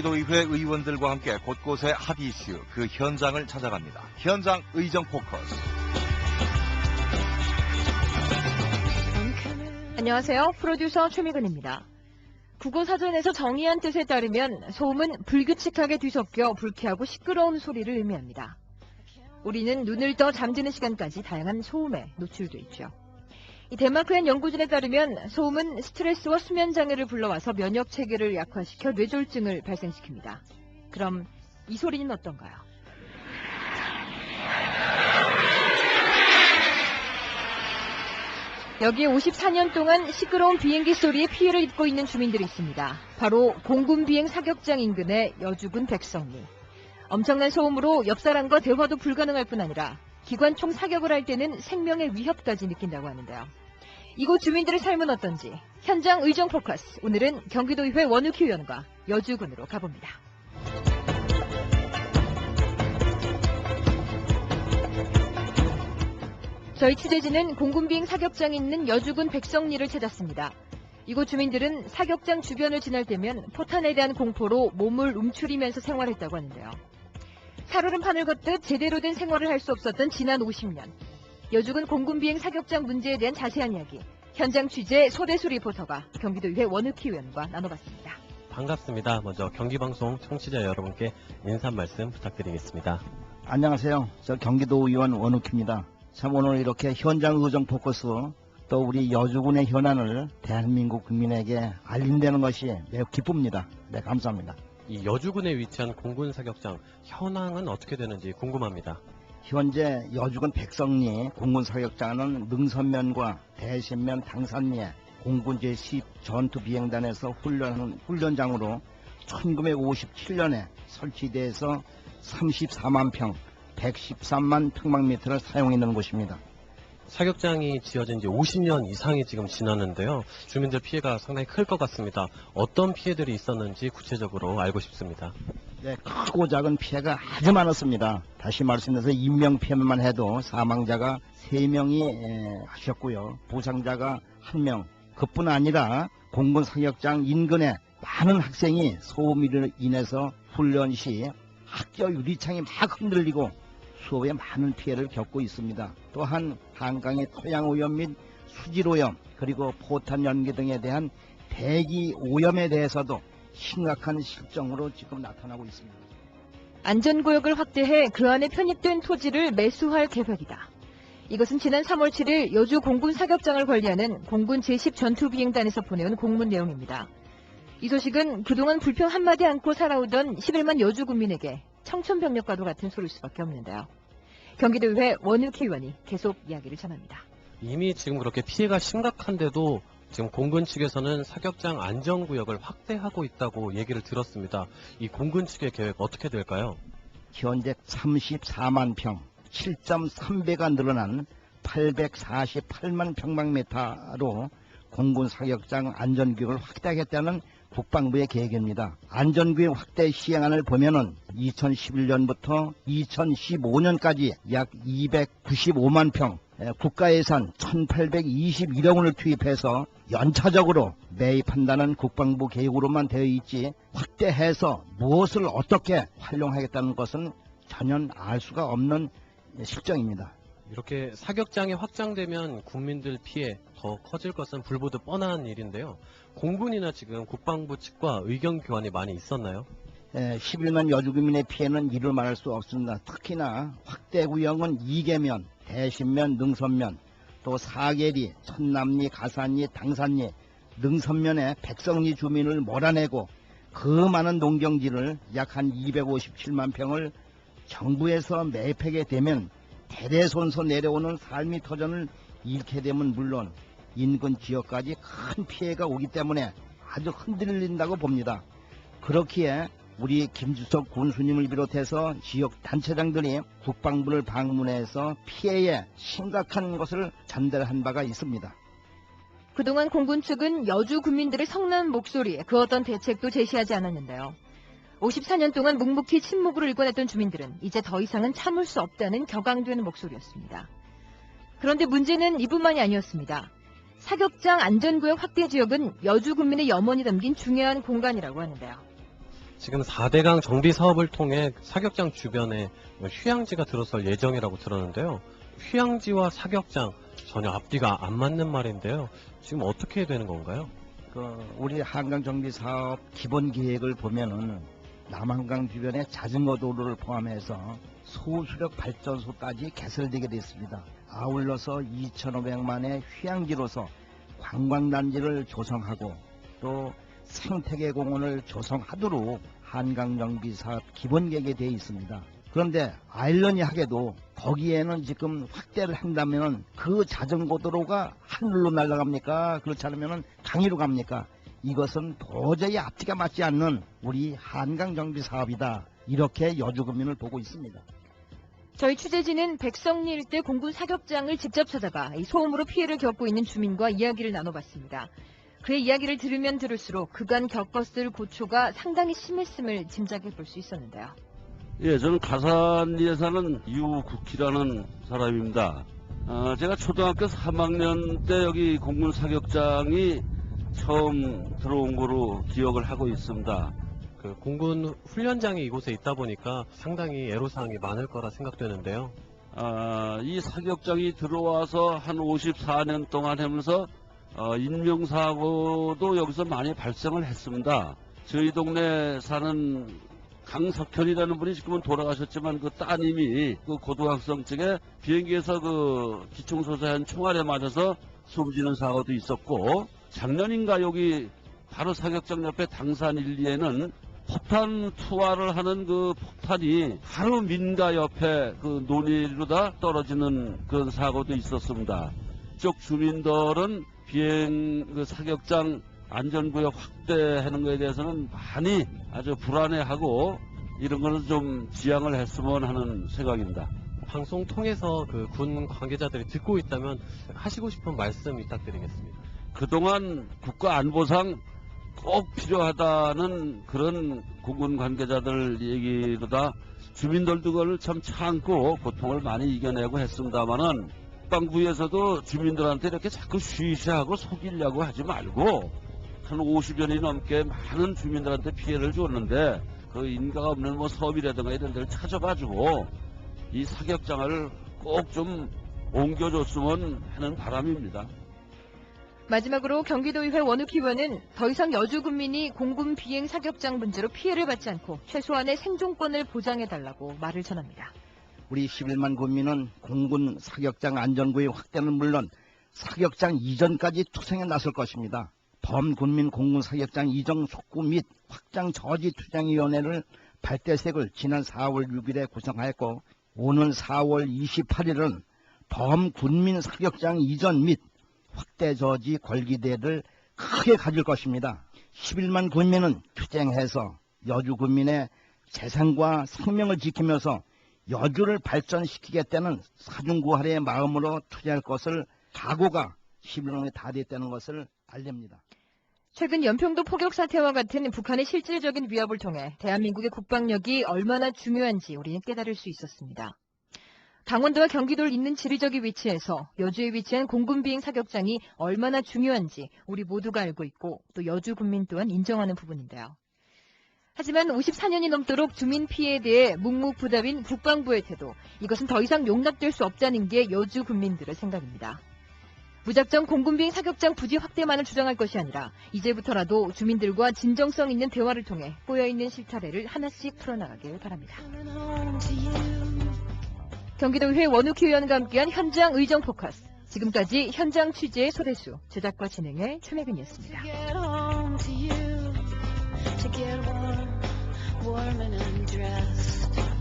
경기도의회 의원들과 함께 곳곳의 핫 이슈, 그 현장을 찾아갑니다. 현장 의정 포커스. 안녕하세요. 프로듀서 최미근입니다. 국어사전에서 정의한 뜻에 따르면 소음은 불규칙하게 뒤섞여 불쾌하고 시끄러운 소리를 의미합니다. 우리는 눈을 떠 잠드는 시간까지 다양한 소음에 노출돼 있죠. 이 덴마크의 연구진에 따르면 소음은 스트레스와 수면 장애를 불러와서 면역 체계를 약화시켜 뇌졸중을 발생시킵니다. 그럼 이 소리는 어떤가요? 여기에 54년 동안 시끄러운 비행기 소리에 피해를 입고 있는 주민들이 있습니다. 바로 공군 비행 사격장 인근의 여주군 백성리. 엄청난 소음으로 옆 사람과 대화도 불가능할 뿐 아니라 기관총 사격을 할 때는 생명의 위협까지 느낀다고 하는데요. 이곳 주민들의 삶은 어떤지 현장 의정 포커스. 오늘은 경기도의회 원우키 의원과 여주군으로 가봅니다. 저희 취재진은 공군 비행 사격장이 있는 여주군 백성리를 찾았습니다. 이곳 주민들은 사격장 주변을 지날 때면 포탄에 대한 공포로 몸을 움츠리면서 생활했다고 하는데요. 살얼음판을 걷듯 제대로 된 생활을 할 수 없었던 지난 50년. 여주군 공군 비행 사격장 문제에 대한 자세한 이야기, 현장 취재 소대수 리포터가 경기도의회 원우키 의원과 나눠봤습니다. 반갑습니다. 먼저 경기방송 청취자 여러분께 인사 말씀 부탁드리겠습니다. 안녕하세요. 저 경기도 의원 원우키입니다. 참 오늘 이렇게 현장 의정 포커스 또 우리 여주군의 현안을 대한민국 국민에게 알린다는 것이 매우 기쁩니다. 네, 감사합니다. 이 여주군에 위치한 공군 사격장 현황은 어떻게 되는지 궁금합니다. 현재 여주군 백성리 공군 사격장은 능선면과 대신면 당산리에 공군 제10 전투비행단에서 훈련하는 훈련장으로 1957년에 설치돼서 34만 평, 113만 평방미터를 사용했는 곳입니다. 사격장이 지어진 지 50년 이상이 지금 지났는데요. 주민들 피해가 상당히 클 것 같습니다. 어떤 피해들이 있었는지 구체적으로 알고 싶습니다. 네, 크고 작은 피해가 아주 많았습니다. 다시 말씀드려서 인명피해만 해도 사망자가 3명이 하셨고요. 부상자가 1명. 그뿐 아니라 공군 사격장 인근에 많은 학생이 소음으로 인해서 훈련 시 학교 유리창이 막 흔들리고 수업에 많은 피해를 겪고 있습니다. 또한 한강의 토양오염 및 수질오염 그리고 포탄 연기 등에 대한 대기 오염에 대해서도 심각한 실정으로 지금 나타나고 있습니다. 안전구역을 확대해 그 안에 편입된 토지를 매수할 계획이다. 이것은 지난 3월 7일 여주 공군 사격장을 관리하는 공군 제10 전투비행단에서 보내온 공문 내용입니다. 이 소식은 그동안 불평 한마디 않고 살아오던 11만 여주 군민에게 청천벽력과도 같은 소리일 수밖에 없는데요. 경기도의회 원우키 의원이 계속 이야기를 전합니다. 이미 지금 그렇게 피해가 심각한데도 지금 공군 측에서는 사격장 안전구역을 확대하고 있다고 얘기를 들었습니다. 이 공군 측의 계획 어떻게 될까요? 현재 34만 평, 7.3배가 늘어난 848만 평방미터로 공군 사격장 안전구역을 확대하겠다는 국방부의 계획입니다. 안전구역 확대 시행안을 보면은 2011년부터 2015년까지 약 295만 평, 국가예산 1821억 원을 투입해서 연차적으로 매입한다는 국방부 계획으로만 되어 있지 확대해서 무엇을 어떻게 활용하겠다는 것은 전혀 알 수가 없는 실정입니다. 이렇게 사격장이 확장되면 국민들 피해 더 커질 것은 불보듯 뻔한 일인데요. 공군이나 지금 국방부 측과 의견 교환이 많이 있었나요? 11만 여주군민의 피해는 이를 말할 수 없습니다. 특히나 확대 구역은 이계면, 대신면, 능선면, 또 사계리, 천남리, 가산리, 당산리, 능선면에 백성리 주민을 몰아내고 그 많은 농경지를 약 한 257만 평을 정부에서 매입하게 되면 대대손손 내려오는 삶의 터전을 잃게 되면 물론 인근 지역까지 큰 피해가 오기 때문에 아주 흔들린다고 봅니다. 그렇기에 우리 김주석 군수님을 비롯해서 지역 단체장들이 국방부를 방문해서 피해에 심각한 것을 전달한 바가 있습니다. 그동안 공군 측은 여주 군민들의 성난 목소리에 그 어떤 대책도 제시하지 않았는데요. 54년 동안 묵묵히 침묵으로 일궈냈던 주민들은 이제 더 이상은 참을 수 없다는 격앙되는 목소리였습니다. 그런데 문제는 이뿐만이 아니었습니다. 사격장 안전구역 확대 지역은 여주 군민의 염원이 담긴 중요한 공간이라고 하는데요. 지금 4대강 정비 사업을 통해 사격장 주변에 휴양지가 들어설 예정이라고 들었는데요. 휴양지와 사격장 전혀 앞뒤가 안 맞는 말인데요. 지금 어떻게 해야 되는 건가요? 우리 한강 정비 사업 기본 계획을 보면은 남한강 주변의 자전거 도로를 포함해서 소수력 발전소까지 개설되게 됐습니다. 아울러서 2,500만의 휴양지로서 관광단지를 조성하고 또 생태계 공원을 조성하도록 한강 정비 사업 기본 계획에 되어 있습니다. 그런데 아이러니하게도 거기에는 지금 확대를 한다면 그 자전거 도로가 하늘로 날아갑니까? 그렇지 않으면 강의로 갑니까? 이것은 도저히 앞뒤가 맞지 않는 우리 한강 정비 사업이다. 이렇게 여주군민을 보고 있습니다. 저희 취재진은 백성리 일대 공군 사격장을 직접 찾아가 이 소음으로 피해를 겪고 있는 주민과 이야기를 나눠봤습니다. 그의 이야기를 들으면 들을수록 그간 겪었을 고초가 상당히 심했음을 짐작해 볼 수 있었는데요. 예, 저는 가산리에 사는 유국희라는 사람입니다. 제가 초등학교 3학년 때 여기 공군 사격장이 처음 들어온 거로 기억을 하고 있습니다. 그 공군 훈련장이 이곳에 있다 보니까 상당히 애로사항이 많을 거라 생각되는데요. 이 사격장이 들어와서 한 54년 동안 하면서 인명사고도 여기서 많이 발생을 했습니다. 저희 동네 사는 강석현이라는 분이 지금은 돌아가셨지만 그 따님이 그 고등학생 쪽에 비행기에서 그 기총소사한 총알에 맞아서 숨지는 사고도 있었고, 작년인가 여기 바로 사격장 옆에 당산 1리에는 폭탄 투하를 하는 그 폭탄이 바로 민가 옆에 그 논이로다 떨어지는 그런 사고도 있었습니다. 이쪽 주민들은 비행 그 사격장 안전구역 확대하는 것에 대해서는 많이 아주 불안해하고 이런 거는 좀 지양을 했으면 하는 생각입니다. 방송 통해서 그 군 관계자들이 듣고 있다면 하시고 싶은 말씀 부탁드리겠습니다. 그동안 국가안보상 꼭 필요하다는 그런 공군 관계자들 얘기로다 주민들도 그걸 참 참고 고통을 많이 이겨내고 했습니다만은 국방부에서도 주민들한테 이렇게 자꾸 쉬쉬하고 속이려고 하지 말고 한 50년이 넘게 많은 주민들한테 피해를 줬는데 그 인가가 없는 뭐 섬이라든가 이런 데를 찾아가지고 이 사격장을 꼭 좀 옮겨줬으면 하는 바람입니다. 마지막으로 경기도의회 원욱희 의원은 더 이상 여주군민이 공군 비행 사격장 문제로 피해를 받지 않고 최소한의 생존권을 보장해달라고 말을 전합니다. 우리 11만 군민은 공군 사격장 안전구역 확대는 물론 사격장 이전까지 투쟁에 나설 것입니다. 범군민 공군 사격장 이전 촉구 및 확장 저지 투쟁위원회를 발대색을 지난 4월 6일에 구성하였고 오는 4월 28일은 범군민 사격장 이전 및 확대 저지 걸기대를 크게 가질 것입니다. 11만 군민은 투쟁해서 여주 군민의 재산과 생명을 지키면서 여주를 발전시키겠다는 사중구할의 마음으로 투쟁할 것을 각오가 11월에 다 됐다는 것을 알립니다. 최근 연평도 포격 사태와 같은 북한의 실질적인 위협을 통해 대한민국의 국방력이 얼마나 중요한지 우리는 깨달을 수 있었습니다. 강원도와 경기도를 잇는 지리적인 위치에서 여주에 위치한 공군 비행 사격장이 얼마나 중요한지 우리 모두가 알고 있고 또 여주 군민 또한 인정하는 부분인데요. 하지만 54년이 넘도록 주민 피해에 대해 묵묵부답인 국방부의 태도, 이것은 더 이상 용납될 수 없다는 게 여주 군민들의 생각입니다. 무작정 공군비행 사격장 부지 확대만을 주장할 것이 아니라 이제부터라도 주민들과 진정성 있는 대화를 통해 꼬여있는 실타래를 하나씩 풀어나가길 바랍니다. 경기도의회 원욱희 의원과 함께한 현장 의정 포커스. 지금까지 현장 취재의 소대수, 제작과 진행의 최매근이었습니다. To get warm and undressed.